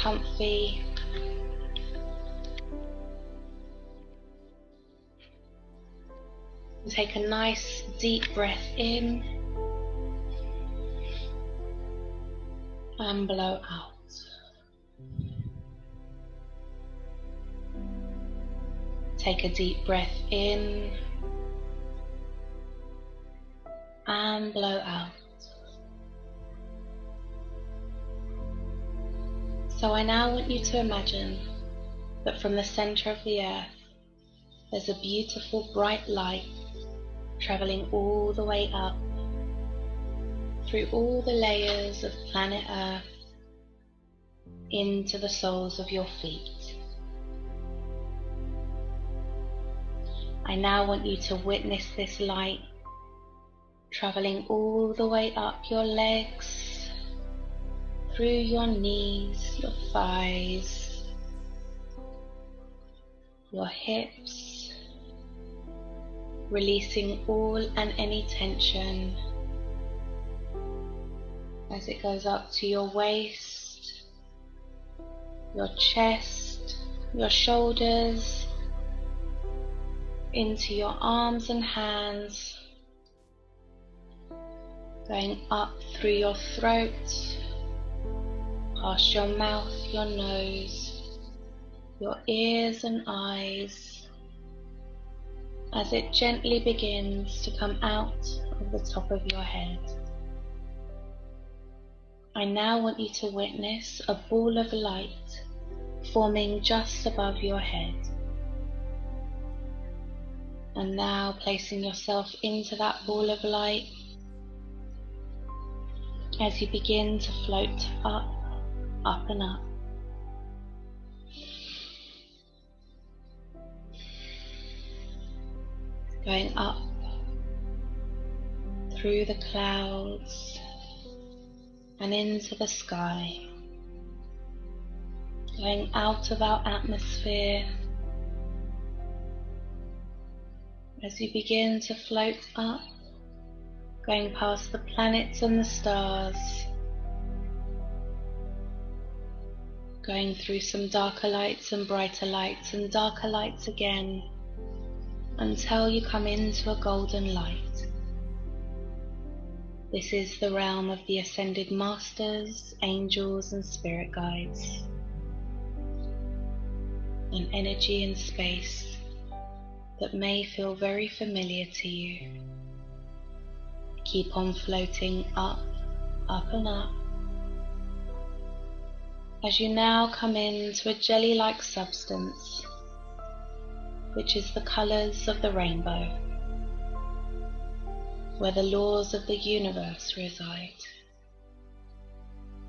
comfy. Take a nice deep breath in and blow out. Take a deep breath in and blow out. So I now want you to imagine that from the center of the earth, there's a beautiful bright light traveling all the way up through all the layers of planet Earth into the soles of your feet. I now want you to witness this light traveling all the way up your legs, through your knees, your thighs, your hips, releasing all and any tension as it goes up to your waist, your chest, your shoulders, into your arms and hands, going up through your throat, past your mouth, your nose, your ears and eyes, as it gently begins to come out of the top of your head. I now want you to witness a ball of light forming just above your head. And now placing yourself into that ball of light as you begin to float up, up and up. Going up through the clouds and into the sky. Going out of our atmosphere as you begin to float up, going past the planets and the stars, going through some darker lights and brighter lights and darker lights again, until you come into a golden light. This is the realm of the ascended masters, angels and spirit guides. An energy and space that may feel very familiar to you. Keep on floating up, up and up, as you now come into a jelly-like substance, which is the colours of the rainbow, where the laws of the universe reside.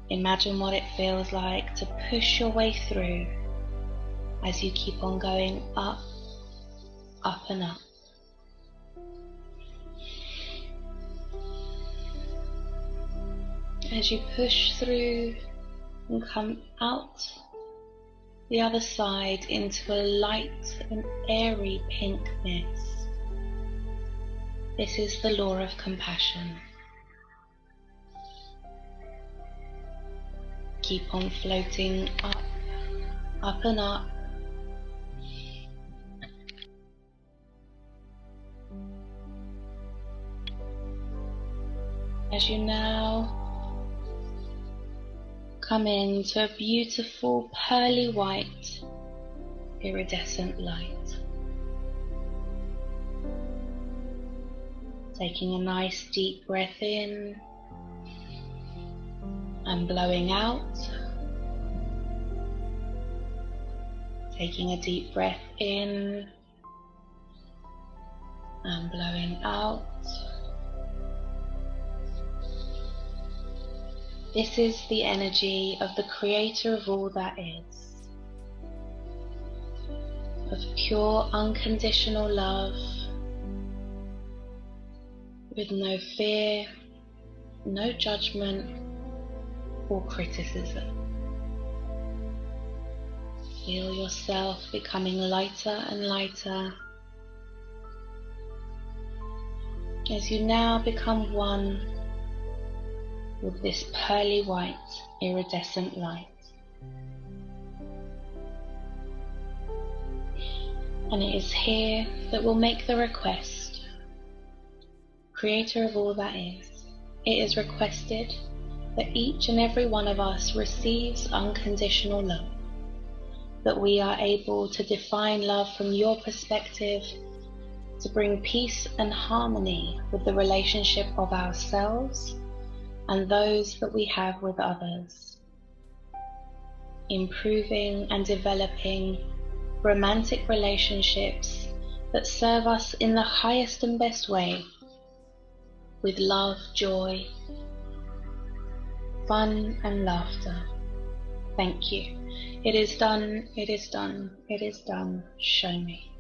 Imagine what it feels like to push your way through as you keep on going up, up and up. As you push through and come out the other side into a light and airy pinkness. This is the law of compassion. Keep on floating up, up and up. As you now come into a beautiful pearly white iridescent light. Taking a nice deep breath in and blowing out. Taking a deep breath in and blowing out. This is the energy of the creator of all that is, of pure unconditional love, with no fear, no judgment or criticism. Feel yourself becoming lighter and lighter as you now become one with this pearly white iridescent light. And it is here that we'll make the request. Creator of all that is, it is requested that each and every one of us receives unconditional love, that we are able to define love from your perspective, to bring peace and harmony with the relationship of ourselves and those that we have with others, improving and developing romantic relationships that serve us in the highest and best way, with love, joy, fun and laughter. Thank you. It is done, it is done, it is done. Show me.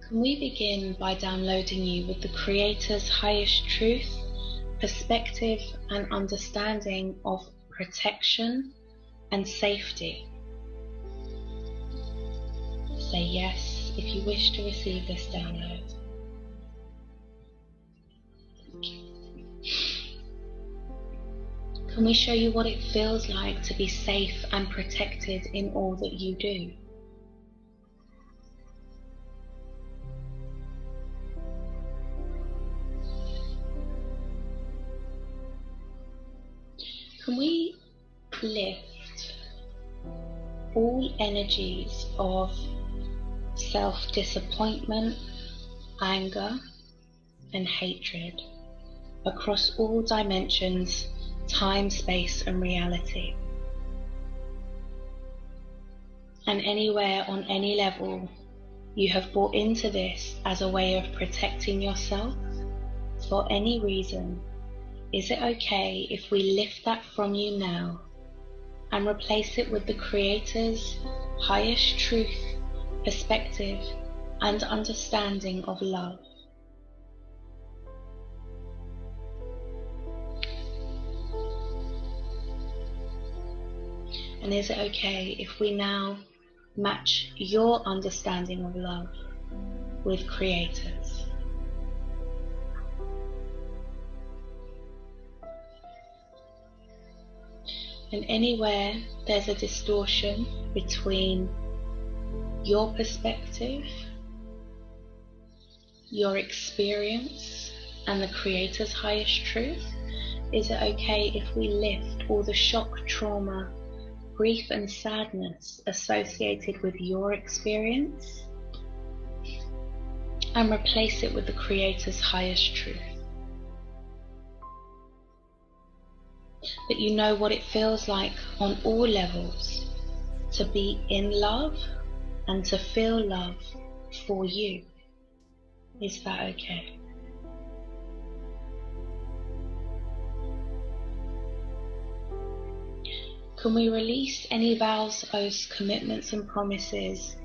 Can we begin by downloading you with the Creator's highest truth, perspective and understanding of protection and safety? Say yes if you wish to receive this download. Can we show you what it feels like to be safe and protected in all that you do? Can we lift all energies of self-disappointment, anger, and hatred across all dimensions, time, space, and reality? And anywhere on any level you have bought into this as a way of protecting yourself for any reason, is it okay if we lift that from you now and replace it with the Creator's highest truth, perspective, and understanding of love? And is it okay if we now match your understanding of love with Creator's? And anywhere there's a distortion between your perspective, your experience, and the Creator's highest truth, is it okay if we lift all the shock, trauma, grief and sadness associated with your experience and replace it with the Creator's highest truth? That you know what it feels like on all levels to be in love and to feel love for you. Is that okay? Can we release any vows, oaths, commitments and promises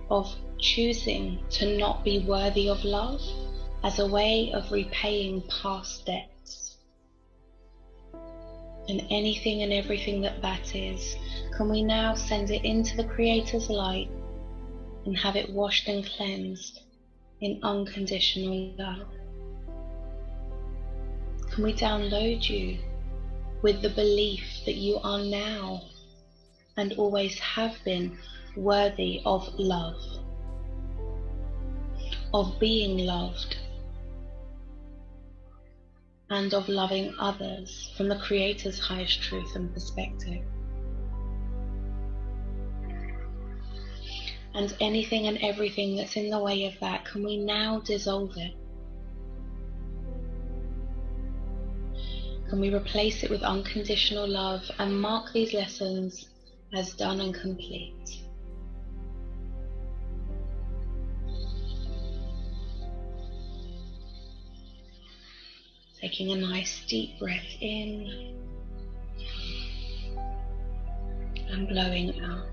of choosing to not be worthy of love as a way of repaying past debts? And anything and everything that is, can we now send it into the Creator's light and have it washed and cleansed in unconditional love? Can we download you with the belief that you are now and always have been worthy of love, of being loved, and of loving others from the Creator's highest truth and perspective? And anything and everything that's in the way of that, can we now dissolve it? Can we replace it with unconditional love and mark these lessons as done and complete? Taking a nice deep breath in and blowing out.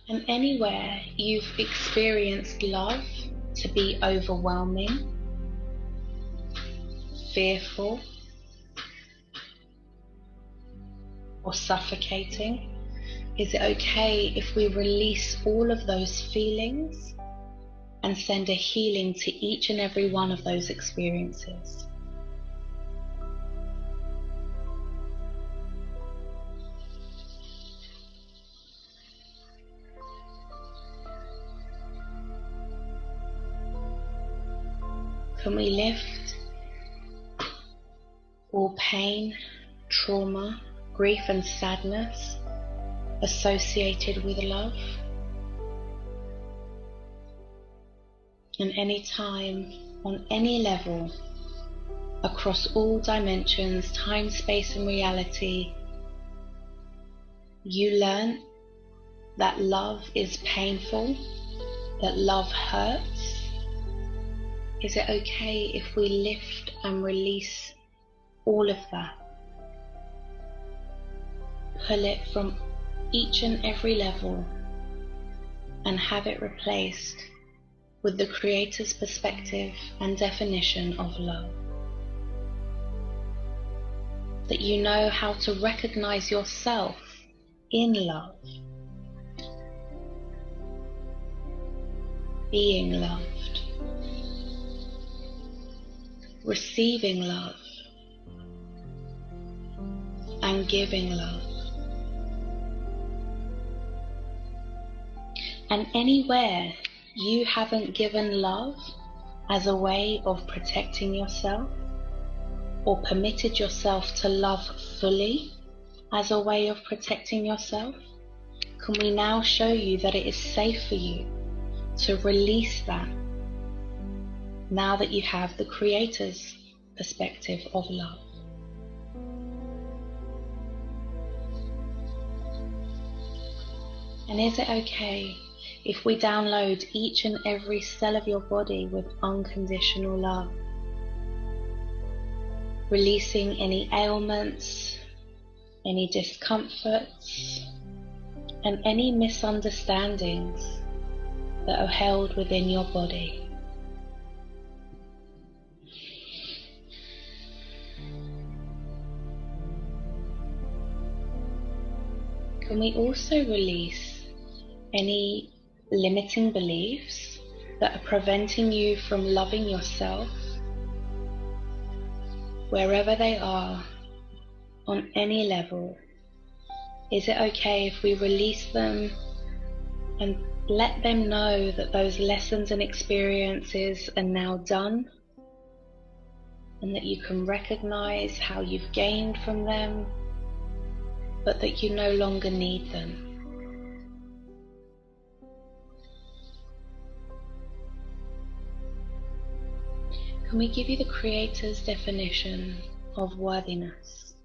And anywhere you've experienced love to be overwhelming, fearful, or suffocating, is it okay if we release all of those feelings and send a healing to each and every one of those experiences. Can we lift all pain, trauma, grief and sadness associated with love? And any time, on any level, across all dimensions, time, space and reality, you learn that love is painful, that love hurts. Is it okay if we lift and release all of that? Pull it from each and every level and have it replaced with the Creator's perspective and definition of love. That you know how to recognize yourself in love, being loved, receiving love, and giving love. And anywhere you haven't given love as a way of protecting yourself, or permitted yourself to love fully as a way of protecting yourself, can we now show you that it is safe for you to release that now that you have the Creator's perspective of love? And is it okay if we download each and every cell of your body with unconditional love, releasing any ailments, any discomforts, and any misunderstandings that are held within your body? Can we also release any limiting beliefs that are preventing you from loving yourself, wherever they are, on any level? Is it okay if we release them and let them know that those lessons and experiences are now done, and that you can recognize how you've gained from them, but that you no longer need them? Can we give you the Creator's definition of worthiness?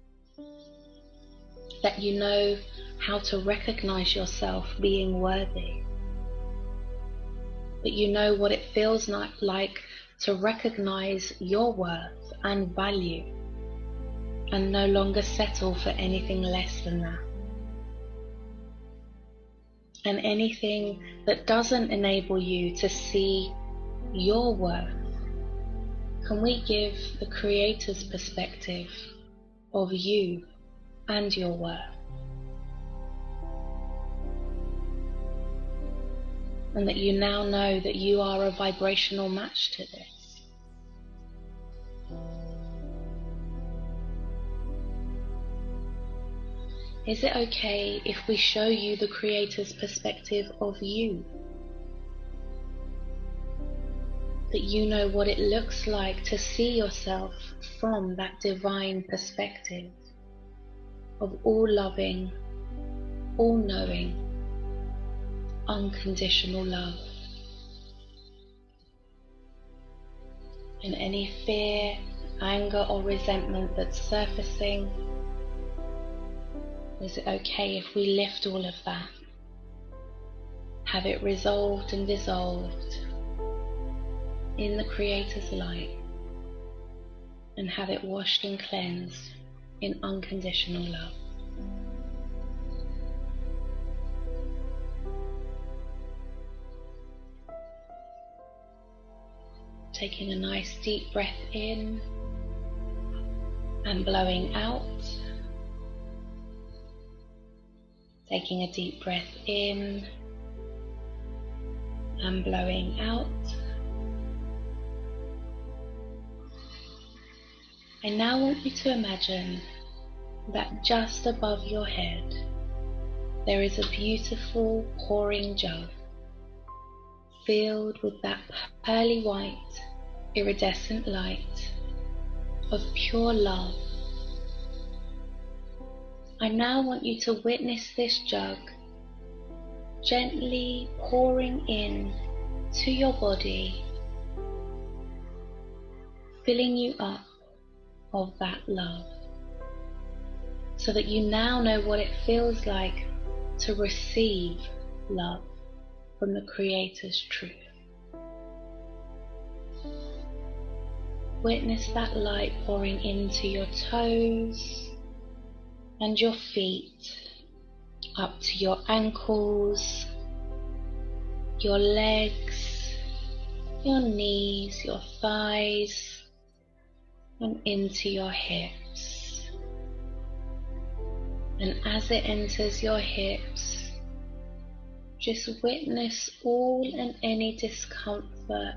That you know how to recognize yourself being worthy. That you know what it feels like to recognize your worth and value, and no longer settle for anything less than that. And anything that doesn't enable you to see your worth, can we give the Creator's perspective of you and your worth? And that you now know that you are a vibrational match to this. Is it okay if we show you the Creator's perspective of you? That you know what it looks like to see yourself from that divine perspective of all loving, all knowing, unconditional love. And any fear, anger or resentment that's surfacing, is it okay if we lift all of that, have it resolved and dissolved in the Creator's light, and have it washed and cleansed in unconditional love? Taking a nice deep breath in and blowing out. Taking a deep breath in and blowing out. I now want you to imagine that just above your head there is a beautiful pouring jug filled with that pearly white, iridescent light of pure love. I now want you to witness this jug gently pouring in to your body, filling you up of that love, so that you now know what it feels like to receive love from the Creator's truth. Witness that light pouring into your toes and your feet, up to your ankles, your legs, your knees, your thighs, and into your hips. And as it enters your hips, just witness all and any discomfort,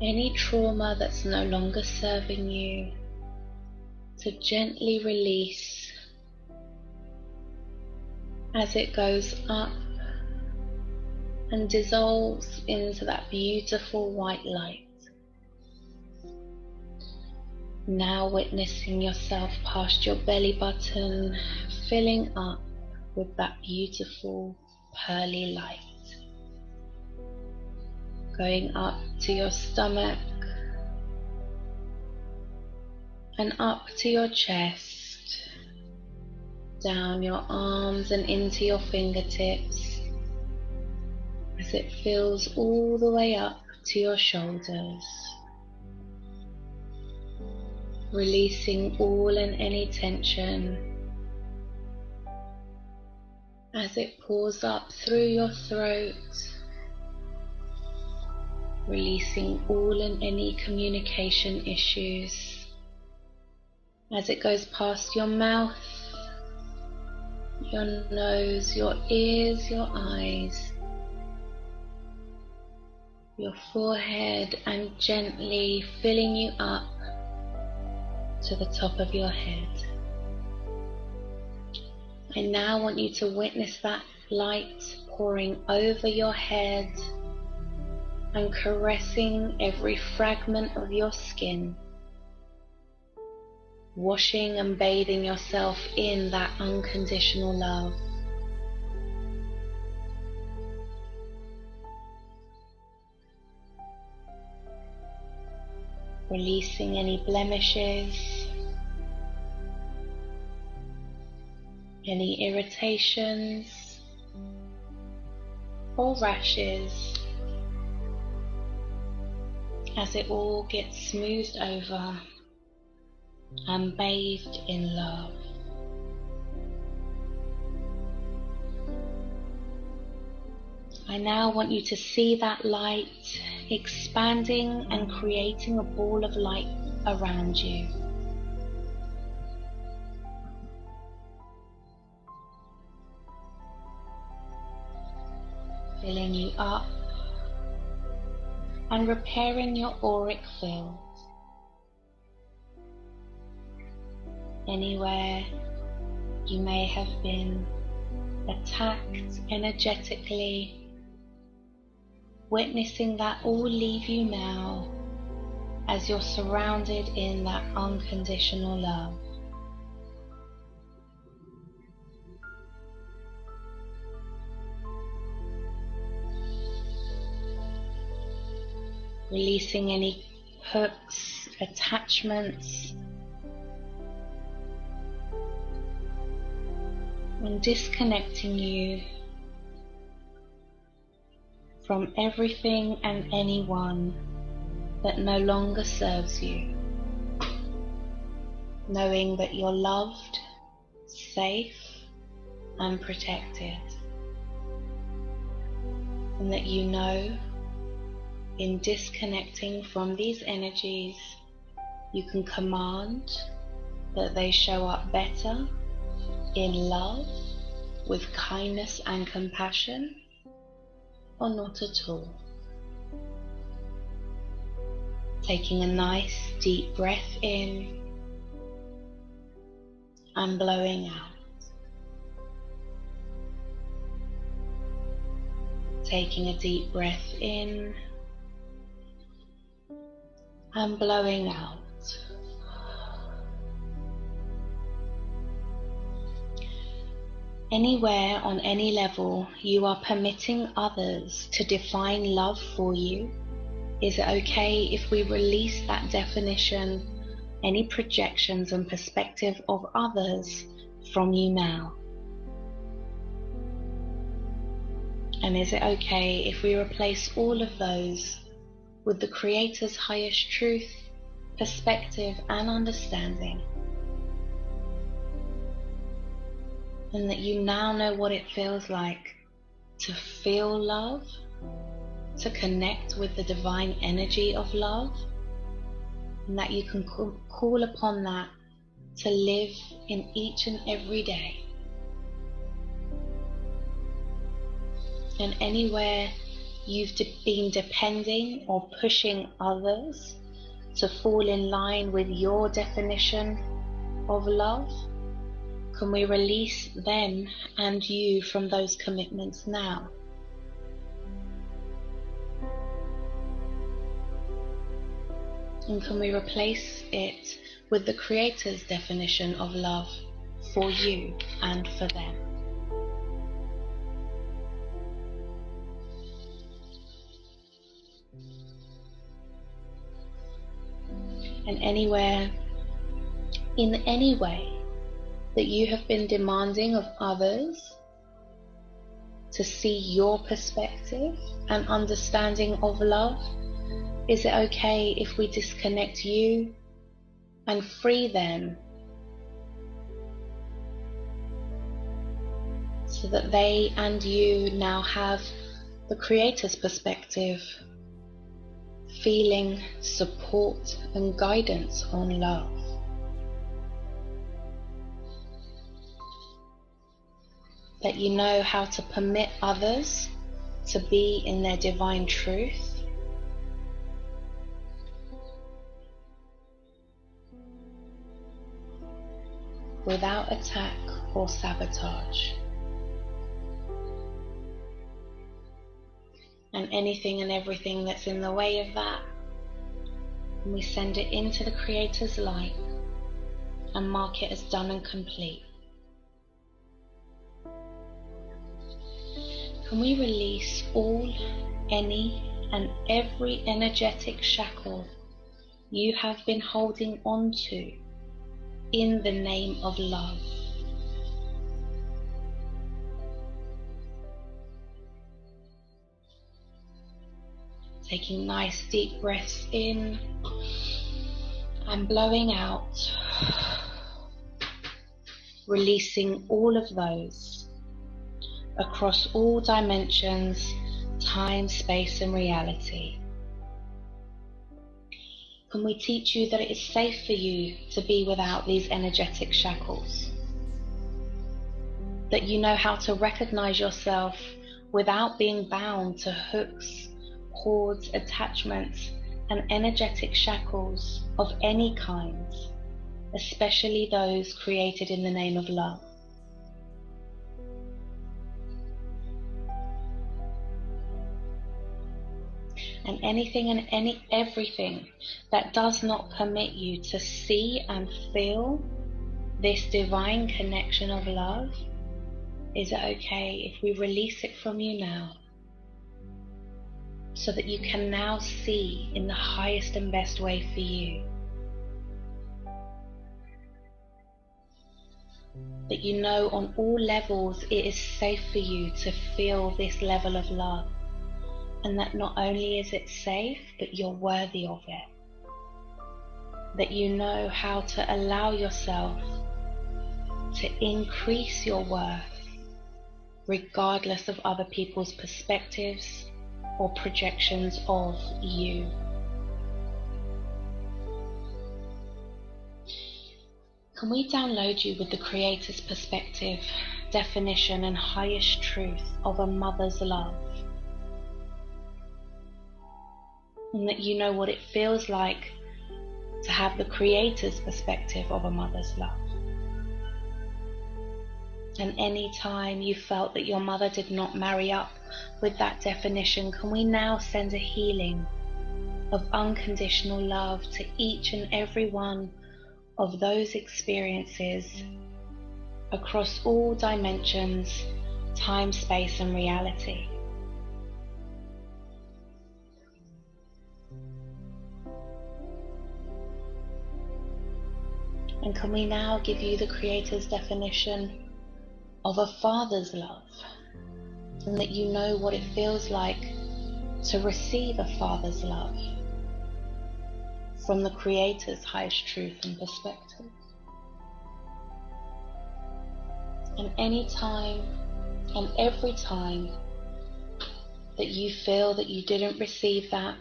any trauma that's no longer serving you, to gently release as it goes up and dissolves into that beautiful white light. Now witnessing yourself past your belly button, filling up with that beautiful pearly light. Going up to your stomach and up to your chest, down your arms and into your fingertips, as it fills all the way up to your shoulders. Releasing all and any tension as it pours up through your throat, releasing all and any communication issues as it goes past your mouth, your nose, your ears, your eyes, your forehead, and gently filling you up to the top of your head. I now want you to witness that light pouring over your head and caressing every fragment of your skin, washing and bathing yourself in that unconditional love. Releasing any blemishes, any irritations or rashes, as it all gets smoothed over and bathed in love. I now want you to see that light expanding and creating a ball of light around you. Filling you up and repairing your auric field. Anywhere you may have been attacked energetically, witnessing that all leave you now as you're surrounded in that unconditional love. Releasing any hooks, attachments, and disconnecting you from everything and anyone that no longer serves you. Knowing that you're loved, safe, and protected. And that you know, in disconnecting from these energies, you can command that they show up better in love, with kindness and compassion, or not at all. Taking a nice deep breath in and blowing out. Taking a deep breath in and blowing out. Anywhere on any level you are permitting others to define love for you, is it okay if we release that definition, any projections and perspective of others from you now? And is it okay if we replace all of those with the Creator's highest truth, perspective and understanding? And that you now know what it feels like to feel love, to connect with the divine energy of love, and that you can call upon that to live in each and every day. And anywhere you've been depending or pushing others to fall in line with your definition of love, can we release them and you from those commitments now? And can we replace it with the Creator's definition of love for you and for them? And anywhere, in any way, that you have been demanding of others to see your perspective and understanding of love, is it okay if we disconnect you and free them so that they and you now have the Creator's perspective, feeling support and guidance on love? That you know how to permit others to be in their divine truth, without attack or sabotage. And anything and everything that's in the way of that, we send it into the Creator's light and mark it as done and complete. Can we release all, any and every energetic shackle you have been holding on to in the name of love? Taking nice deep breaths in and blowing out, releasing all of those across all dimensions, time, space and reality. Can we teach you that it is safe for you to be without these energetic shackles? That you know how to recognize yourself without being bound to hooks, cords, attachments and energetic shackles of any kind, especially those created in the name of love. And anything and everything that does not permit you to see and feel this divine connection of love, is it okay if we release it from you now, so that you can now see in the highest and best way for you? That you know on all levels it is safe for you to feel this level of love. And that not only is it safe, but you're worthy of it. That you know how to allow yourself to increase your worth, regardless of other people's perspectives or projections of you. Can we download you with the Creator's perspective, definition and highest truth of a mother's love? and that you know what it feels like to have the Creator's perspective of a mother's love. And any time you felt that your mother did not marry up with that definition, can we now send a healing of unconditional love to each and every one of those experiences across all dimensions, time, space, and reality? And can we now give you the Creator's definition of a father's love, and that you know what it feels like to receive a father's love from the Creator's highest truth and perspective. And any time and every time that you feel that you didn't receive that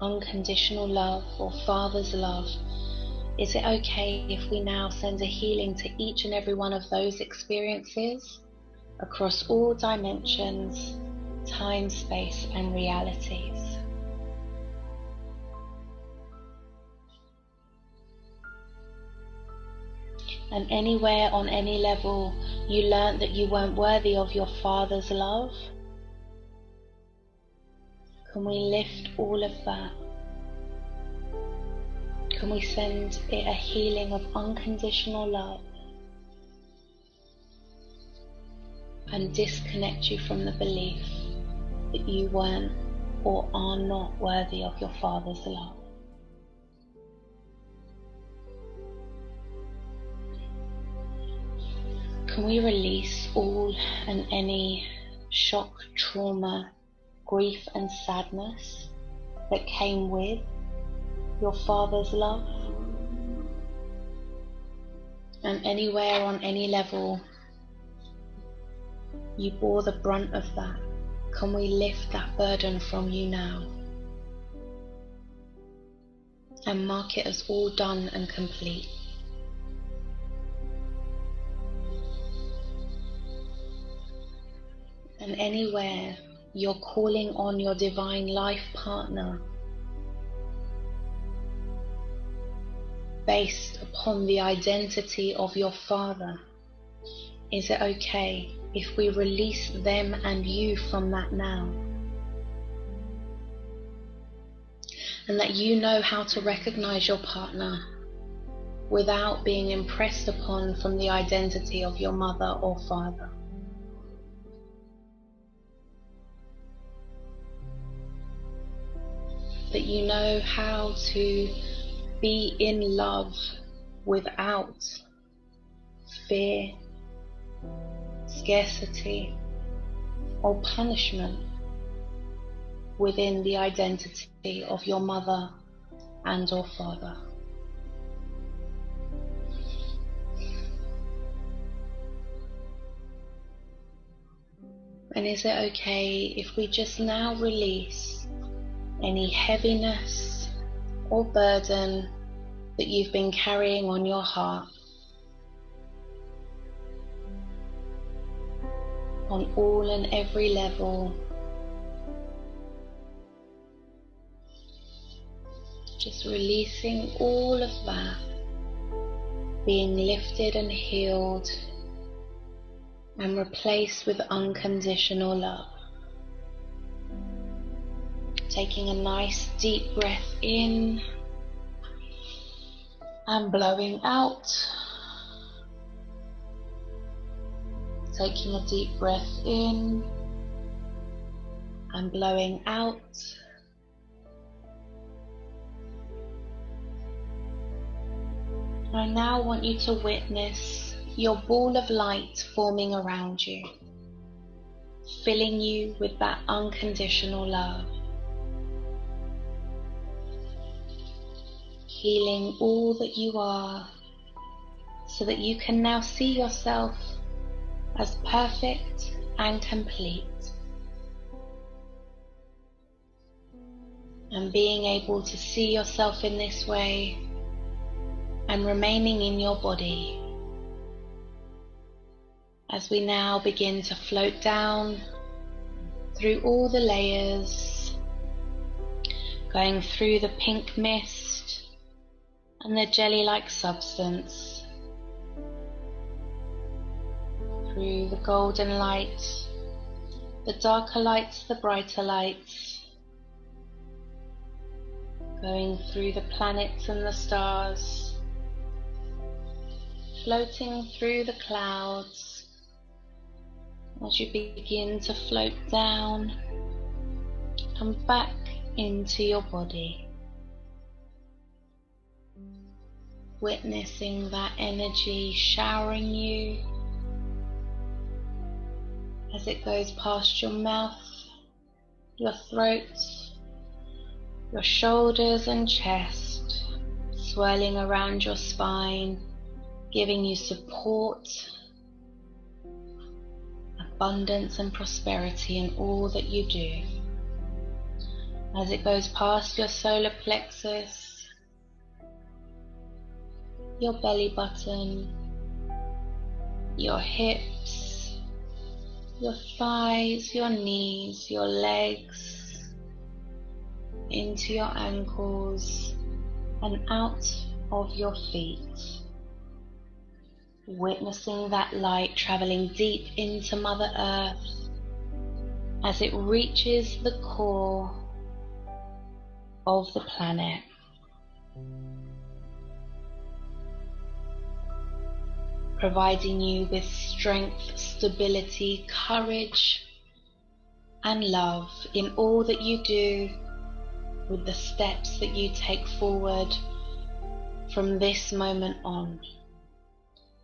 unconditional love or father's love, is it okay if we now send a healing to each and every one of those experiences across all dimensions, time, space, and realities? And anywhere on any level you learned that you weren't worthy of your father's love, can we lift all of that? Can we send it a healing of unconditional love and disconnect you from the belief that you weren't or are not worthy of your father's love? Can we release all and any shock, trauma, grief and sadness that came with your father's love? And anywhere on any level you bore the brunt of that, can we lift that burden from you now and mark it as all done and complete? And anywhere you're calling on your divine life partner based upon the identity of your father, is it okay if we release them and you from that now? And that you know how to recognize your partner without being impressed upon from the identity of your mother or father. That you know how to be in love without fear, scarcity, or punishment within the identity of your mother and or father. And is it okay if we just now release any heaviness or burden that you've been carrying on your heart on all and every level? Just releasing all of that, being lifted and healed and replaced with unconditional love. Taking a nice deep breath in and blowing out. Taking a deep breath in and blowing out. I now want you to witness your ball of light forming around you, filling you with that unconditional love, healing all that you are, so that you can now see yourself as perfect and complete. And being able to see yourself in this way and remaining in your body, as we now begin to float down through all the layers, going through the pink mist and the jelly-like substance, through the golden light, the darker lights, the brighter lights, going through the planets and the stars, floating through the clouds as you begin to float down and back into your body, witnessing that energy showering you as it goes past your mouth, your throat, your shoulders and chest, swirling around your spine, giving you support, abundance and prosperity in all that you do. As it goes past your solar plexus, your belly button, your hips, your thighs, your knees, your legs, into your ankles and out of your feet. Witnessing that light traveling deep into Mother Earth as it reaches the core of the planet. Providing you with strength, stability, courage, and love in all that you do, with the steps that you take forward from this moment on,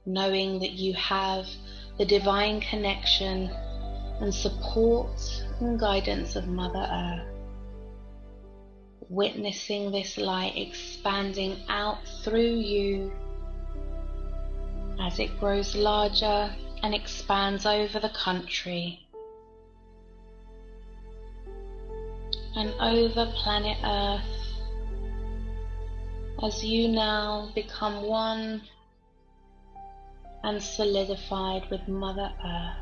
knowing that you have the divine connection and support and guidance of Mother Earth. Witnessing this light expanding out through you as it grows larger and expands over the country and over planet Earth, as you now become one and solidified with Mother Earth.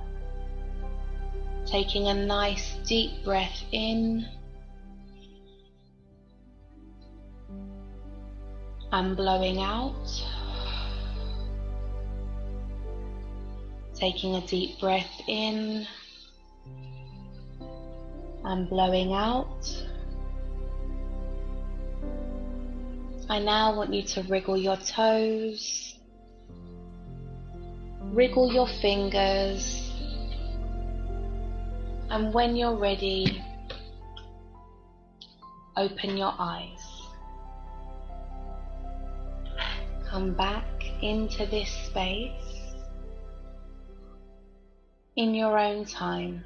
Taking a nice deep breath in and blowing out. Taking a deep breath in and blowing out. I now want you to wriggle your toes, wriggle your fingers, and when you're ready, open your eyes. Come back into this space in your own time.